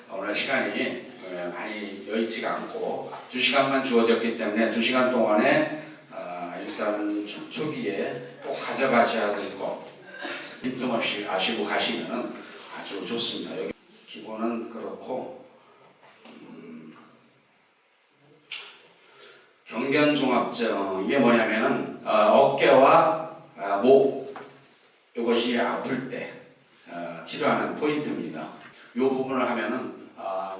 오늘 시간이 많이 여의치가 않고 2시간만 주어졌기 때문에 2시간 동안에 일단 초기에 꼭 가져가셔야 될 것 빈틈없이 아시고 가시면 아주 좋습니다. 여기 기본은 그렇고 경견종합증 이게 뭐냐면은 어깨와 목 이것이 아플 때 치료하는 포인트입니다. 이 부분을 하면은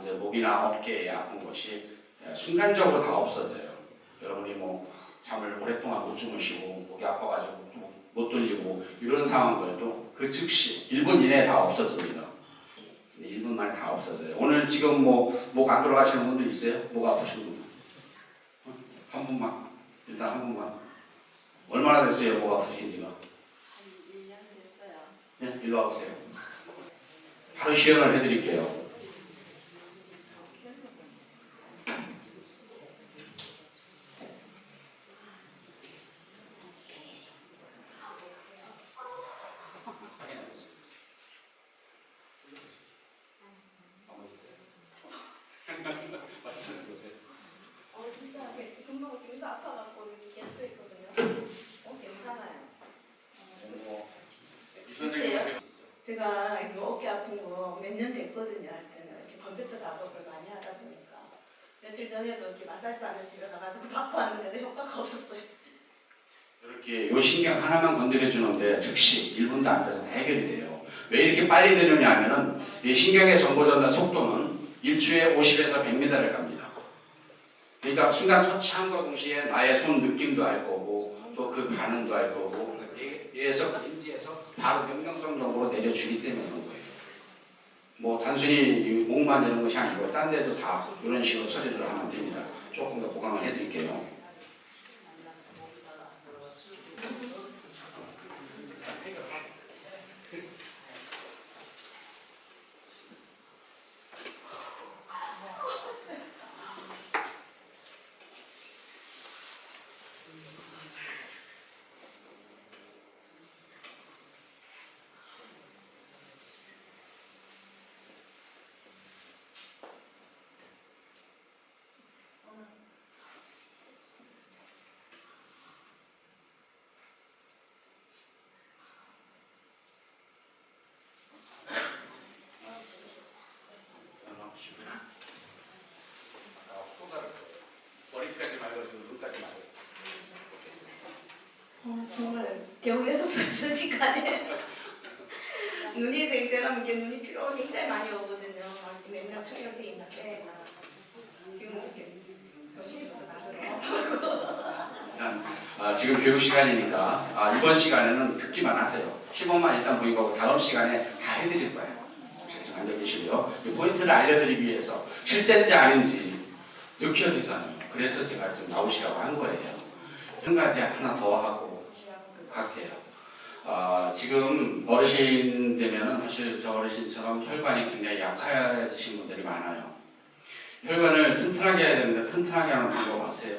이제 목이나 어깨에 아픈 것이 순간적으로 다 없어져요. 여러분이 뭐 잠을 오랫동안 못 주무시고 목이 아파가지고 못 돌리고 이런 상황들도 그 즉시 1분 이내에 다 없어집니다. 1분 만에 다 없어져요. 오늘 지금 뭐 목 안 돌아가시는 분들 있어요? 목 아프신 분? 한 분만. 일단 한 분만. 얼마나 됐어요? 목 아프신 지가? 한 1년 됐어요. 네? 일로 와보세요. 바로 시연을 해드릴게요. 말씀해보세요. 진짜 금방 지금도 아파갖고 여기 계속 있거든요. 괜찮아요. 이 선생님은 제가 이거 어깨 아픈 거 몇 년 됐거든요. 할 때는 이렇게 컴퓨터 작업을 많이 하다 보니까 며칠 전에도 이렇게 마사지 받는 집에 가가지고 받고 왔는데 효과가 없었어요. 이렇게 요 신경 하나만 건드려 주는데 즉시 1분도 안 돼서 해결이 돼요. 왜 이렇게 빨리 되느냐 하면은 이 신경의 정보 전달 속도는 일주에 50에서 100m를 갑니다. 그러니까 순간 터치함과 동시에 나의 손 느낌도 알 거고 또 그 반응도 알 거고 얘에서 인지해서 바로 명령성적으로 내려주기 때문에 그런 거예요. 뭐 단순히 목만 이런 것이 아니고 딴 데도 다 이런 식으로 처리를 하면 됩니다. 조금 더 보강을 해드릴게요. 머리까지 말고 눈까지 말고. 정말 병원에서 순식간에 눈이 제가 이게 눈이 피로가 굉장히 많이 오거든요. 맨날 청력돼 있는데 지금 이렇게 정신이 나더라고요. 지금 교육 시간이니까 이번 시간에는 듣기만 하세요. 시범만 일단 보인 거고 다음 시간에 다 해드릴 거예요. 그래서 앉아 계시고요. 이 포인트를 알려드리기 위해서 실제인지 아닌지 느껴야 되잖아요. 그래서 제가 지금 나오시라고 한 거예요. 한 가지 하나 더 하고 갈게요. 지금 어르신 되면은 사실 저 어르신처럼 혈관이 굉장히 약해지신 분들이 많아요. 혈관을 튼튼하게 해야 되는데 튼튼하게 하는 방법 아세요?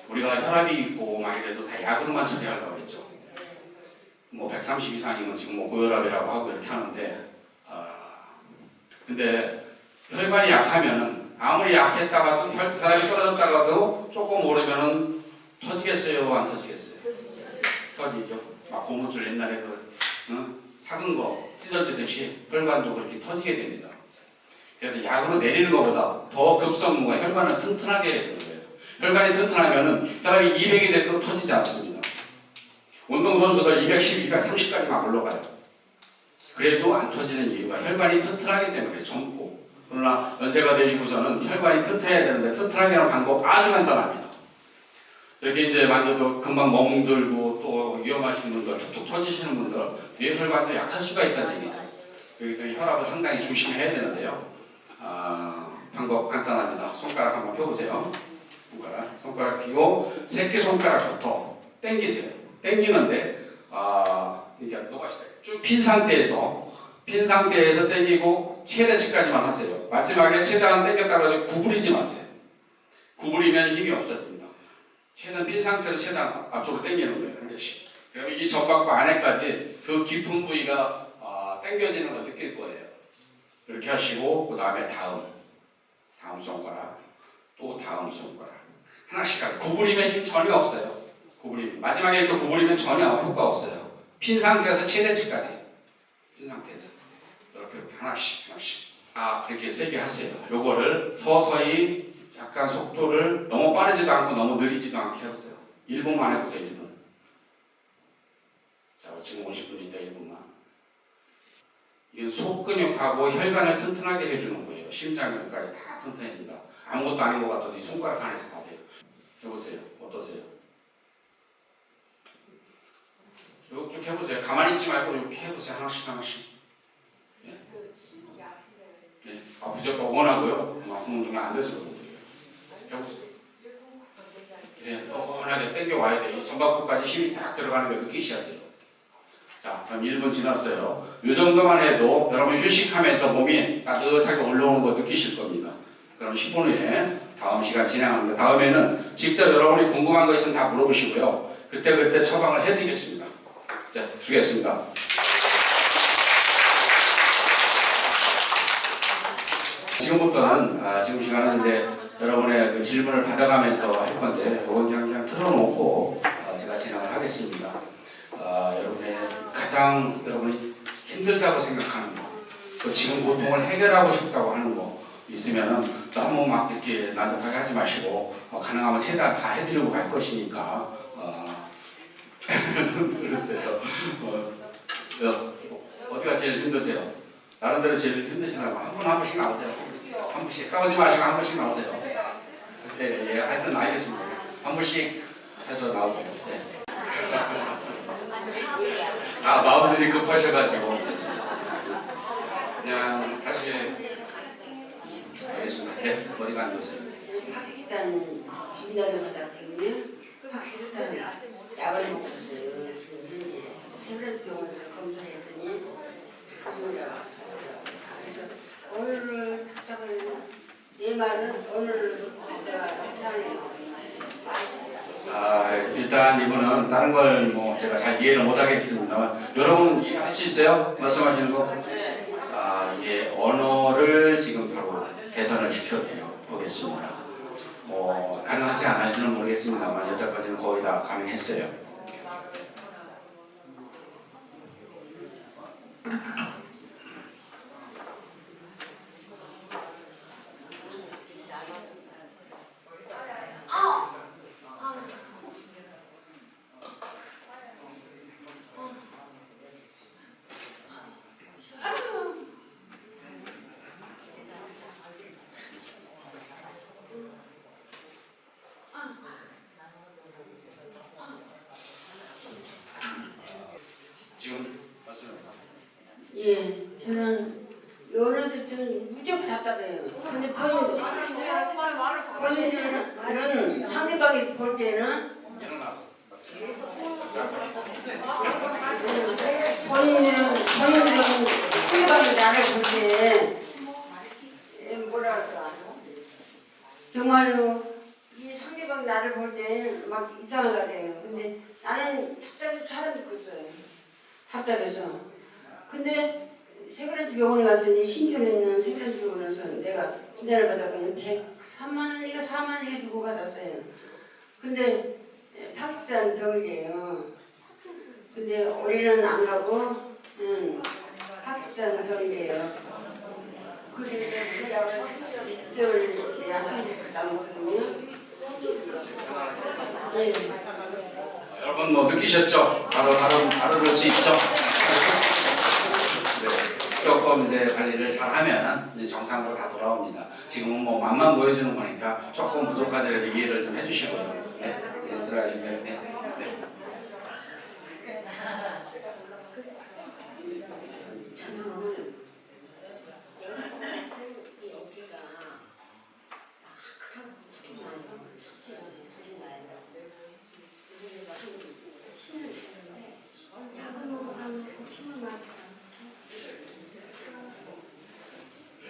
우리가 혈압이 있고 막 이래도 다 약으로만 처리하려고 그랬죠. 뭐 130 이상이면 지금 뭐 고혈압이라고 하고 이렇게 하는데 근데 혈관이 약하면은 아무리 약했다가도 혈압이 떨어졌다가도 조금 오르면은 터지겠어요? 안 터지겠어요? 터지죠. 막 고무줄 옛날에 삭은 거 찢어지듯이 혈관도 그렇게 터지게 됩니다. 그래서 약으로 내리는 것보다 더 급선무가 혈관을 튼튼하게 해야 되는 거예요. 혈관이 튼튼하면은 혈압이 200이 돼도 터지지 않습니다. 운동선수들 210, 230까지 막 올라가요. 그래도 안 터지는 이유가 혈관이 튼튼하기 때문에 젊고. 그러나 연세가 되시고서는 혈관이 튼튼해야 되는데 튼튼하게 하는 방법 아주 간단합니다. 이렇게 이제 만져도 금방 멍들고 또 위험하신 분들, 툭툭 터지시는 분들, 뇌 혈관도 약할 수가 있다는 얘기죠. 그리고 혈압을 상당히 조심해야 되는데요. 방법 간단합니다. 손가락 한번 펴보세요. 손가락 펴고 새끼손가락부터 당기세요. 당기는데 이게 녹아시다. 쭉 핀 상태에서 당기고 최대치까지만 하세요. 마지막에 최대한 당겼다고 해서 구부리지 마세요. 구부리면 힘이 없어집니다. 최대한 핀 상태로 최대한 앞쪽으로 당기는 거예요. 한 개씩. 그러면 이 전박부 안에까지 그 깊은 부위가 당겨지는 걸 느낄 거예요. 이렇게 하시고 그 다음에 다음 손가락, 또 다음 손가락 하나씩 하고 구부리면 힘 전혀 없어요. 구부리면 마지막에 이렇게 구부리면 전혀 효과 없어요. 핀 상태에서 최대치까지 핀 상태에서 이렇게 하나씩 이렇게 세게 하세요. 요거를 서서히 약간 속도를 너무 빠르지도 않고 너무 느리지도 않게 해보세요. 1분만 해보세요. 1분. 자, 지금 50분인데 1분만. 이건 속근육하고 혈관을 튼튼하게 해주는 거예요. 심장근육까지 다 튼튼해진다. 아무것도 아닌 것 같아도 이 손가락 하나에서 다 돼요. 해보세요. 어떠세요? 쭉쭉 해보세요. 가만히 있지 말고 이렇게 해보세요. 하나씩. 예. 예. 아프죠? 원하고요. 운동이 안 돼서 그런 거예요. 해보세요. 예. 원하게 당겨와야 돼요. 이 전박부까지 힘이 딱 들어가는 걸 느끼셔야 돼요. 자, 그럼 1분 지났어요. 이 정도만 해도 여러분 휴식하면서 몸이 따뜻하게 올라오는 거 느끼실 겁니다. 그럼 10분 후에 다음 시간 진행합니다. 다음에는 직접 여러분이 궁금한 거 있으면 다 물어보시고요. 그때 처방을 해드리겠습니다. 자, 수고했습니다. 지금부터는 지금 시간은 이제 여러분의 그 질문을 받아가면서 할 건데 이건 그냥 틀어놓고 제가 진행을 하겠습니다. 여러분의 가장 여러분이 힘들다고 생각하는 거, 또 지금 고통을 해결하고 싶다고 하는 거 있으면은 너무 막 이렇게 난잡하게 하지 마시고 가능하면 최대한 다 해드리고 갈 것이니까 손 들으세요. 어디가 제일 힘드세요? 나름대로 제일 힘드시나요? 한 분씩 나오세요. 한 분씩 싸우지 마시고 한 분씩 나오세요. 예, 하여튼 알겠습니다. 한 분씩 해서 나오세요. 네. 마음들이 급하셔가지고 그냥 사실 알겠습니다. 네, 어디가 앉으세요? 파키스탄 진단을 받았거든요. 파키스탄 약을 먹었어요. 이제 세브란스 병원에서 검사했더니 오늘을 갔다가 내 말은 오늘 내가 이상해요. 일단 이분은 다른 걸 뭐 제가 잘 이해를 못하겠습니다. 여러분 이해할 수 있어요? 말씀하시는 거? 이게 언어를 지금 바로 개선을 시켜보겠습니다. 가능하지 않을지는 모르겠습니다만 여태까지는 거의 다 가능했어요. 지금 말씀해보세요. 예, 저는 여러분들 좀 무척 답답해요. 근데 본인들은 상대방이 볼 때는 일어나서 본인들은 상대방이 나를 볼 때 뭐랄까 정말로 이 상대방이 나를 볼 때 막 이상하다 그래요. 근데 나는 답답해서 사람이 있어요. 답답해서. 근데 세브란스 병원에 가서 신촌에 있는 세브란스 병원에서 내가 진단을 받았거든요. 103만 원인가 4만 원인가 주고 받았어요. 근데 파키스탄 병이래요. 근데 우리는 안 가고 파키스탄 병이래요. 그래서 제가 6개월 약을 남았거든요. 네. 여러분 뭐 느끼셨죠? 바로 다룰 수 있죠? 네, 조금 이제 관리를 잘하면 이제 정상으로 다 돌아옵니다. 지금은 뭐 맛만 보여주는 거니까 조금 부족하더라도 이해를 좀 해주시고요. 네, 들어가시면 네.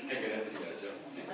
해결해드려야죠. 네.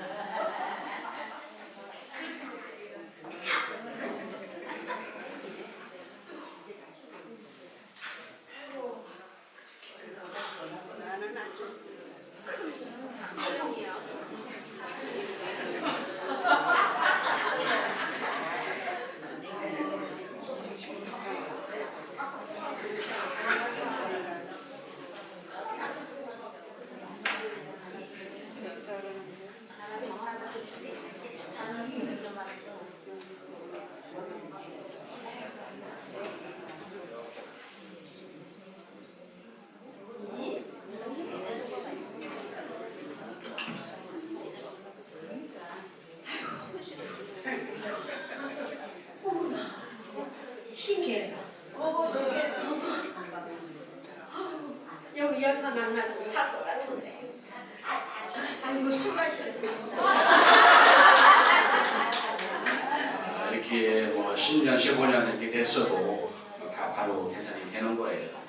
10년, 15년 이렇게 됐어도 다 바로 개선이 되는 거예요.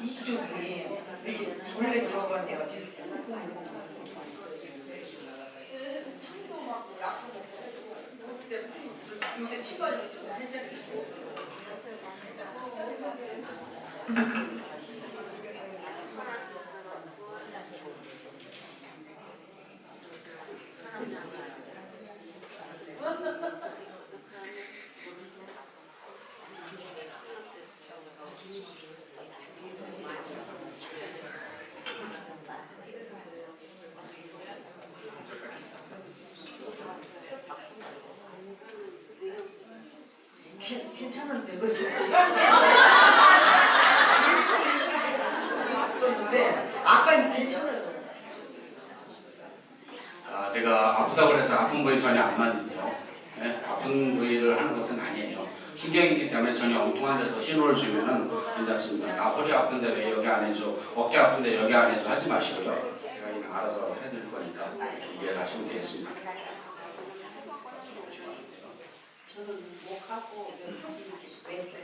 이쪽이 원래 들어간 데가 지금 침도 막 약도 먹고 근데 치과에 좀 한잔 있어. 괜찮은데 왜 있었는데 아까는 괜찮아요. 제가 아프다고 해서 아픈 부위 전혀 안 만지죠. 예? 아픈 부위를 하는 것은 아니에요. 신경이기 때문에 전혀 엉뚱한 데서 신호를 주면은 괜찮습니다. 허리 아픈데 왜 여기 안 해줘, 어깨 아픈데 여기 안 해줘 하지 마시고요. 제가 그냥 알아서 해드릴 거니까 이해를 하시면 되겠습니다. 저는 목하고 왼쪽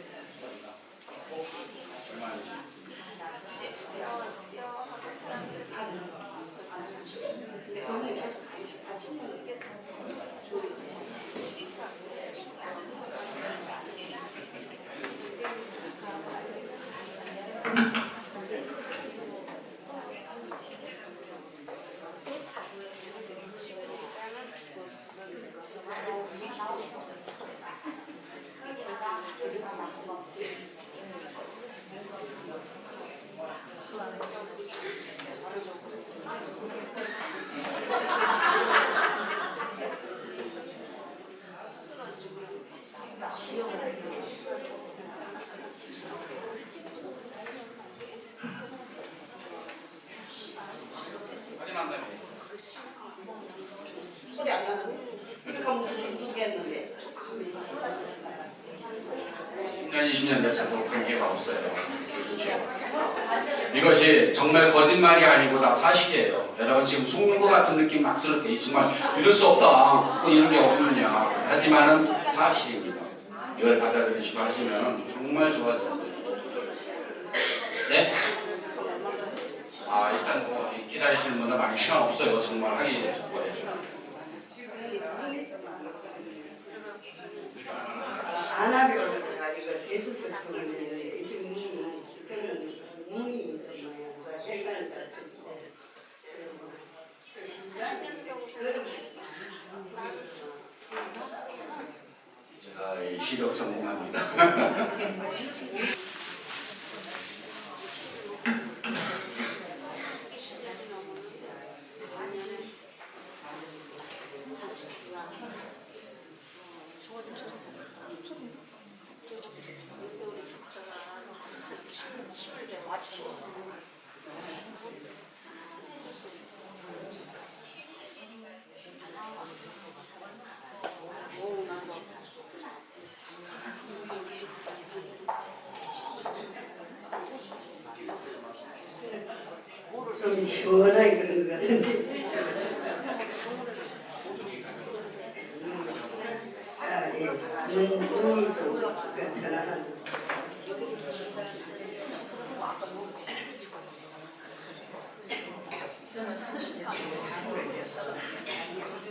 소리 안 나는데 이렇게 하면 죽겠는데 10년, 20년 됐어도 관계가 없어요. 그렇죠? 이것이 정말 거짓말이 아니고 다 사실이에요. 여러분 지금 속는 것 같은 느낌 막 들을 때 정말 이럴 수 없다. 또 이런 게 없느냐. 하지만은 사실입니다. 이걸 받아들이시고 하시면 정말 좋아져요. 네? 일단 뭐 기다리시는 분들 많이 시간 없어요. 정말 하기 거예요. 안압이 가지고 대수술 통을 지금 저는 몸이 색깔이 제가 이 시력 전공합니다. 좀 시원하게 그런 것 같은데. 눈이 좀 편안한. 저는 30년 전에 사고를 했어요.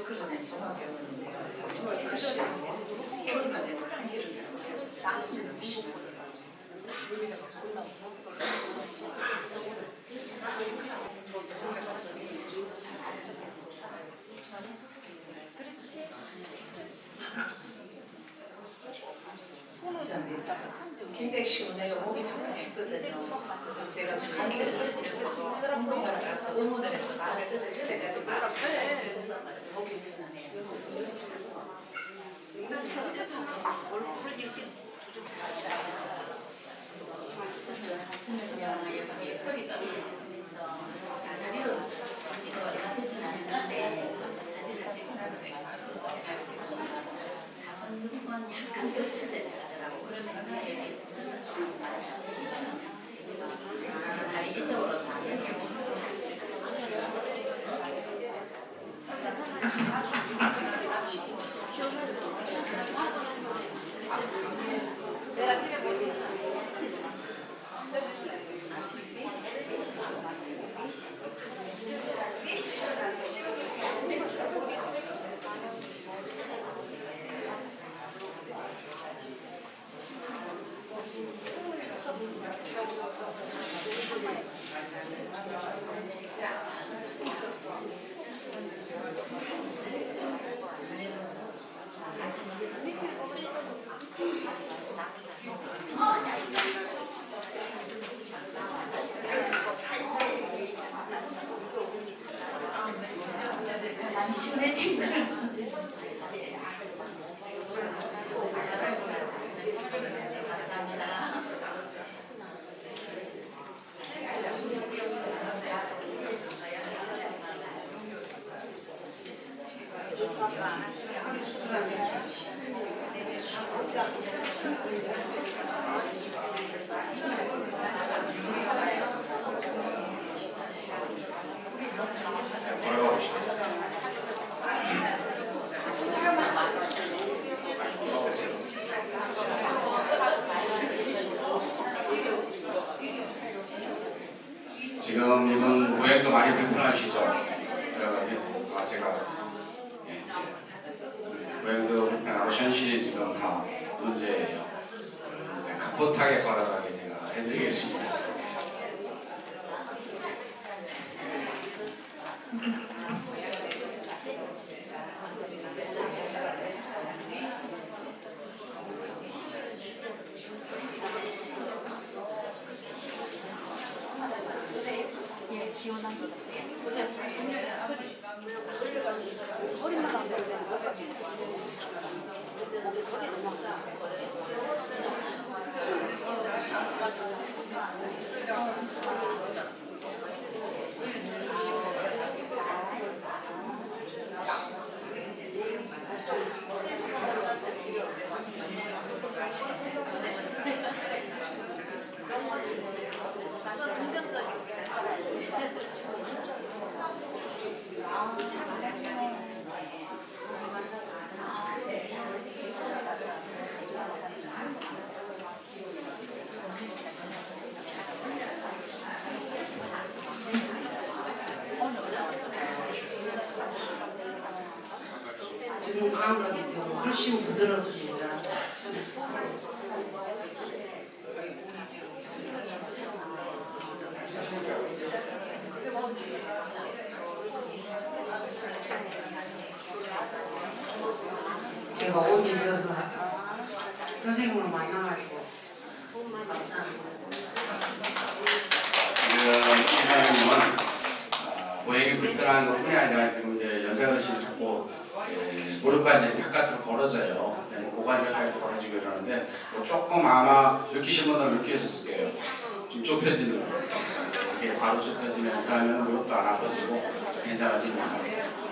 그러면 소화병원인데요. 그 시간에 결혼만 해도 감기를 나중에 굉장히 시원해요. 목이 답답했거든요. 그래서 제가 감기를 했어도 운동을 가서 응원을 해서 말을 해서 그제까지 말을 잘해서 목이 편하네요. 여기 허리 떨리면서 다리로 사진을 찍는데 사진을 찍는다고 해서 사번 한 교체를 하더라고. 그러면 이제 다리 이쪽으로 다 많이 시원해진 것 같습니다. 감사합니다. 걸어가 보시죠. 지금 이분 모양도 많이 불편하시죠? 그래가지고 제가 모양도 불편하고 현실이 지금 다 문제예요. 이제 갑분하게 걸어가게 제가 해드리겠습니다. 시원한 것 같아요. 소리만 안 들리는 지금 감각이 훨씬 부드러워집니다. 제가 옷이 있어서 선생님을 만나가지고 감사합니다. 지금 이사님은 보행이 불편한 것뿐이 아니라 지금 이제 연세가 드시고 무릎까지 바깥으로 벌어져요. 고관절까지 벌어지고 이러는데 조금 아마 느끼신 분들 느끼셨을 거예요. 좀 좁혀지는 거. 이게 바로 좁혀지면서 하면 무릎도 안 아파지고 괜찮아집니다.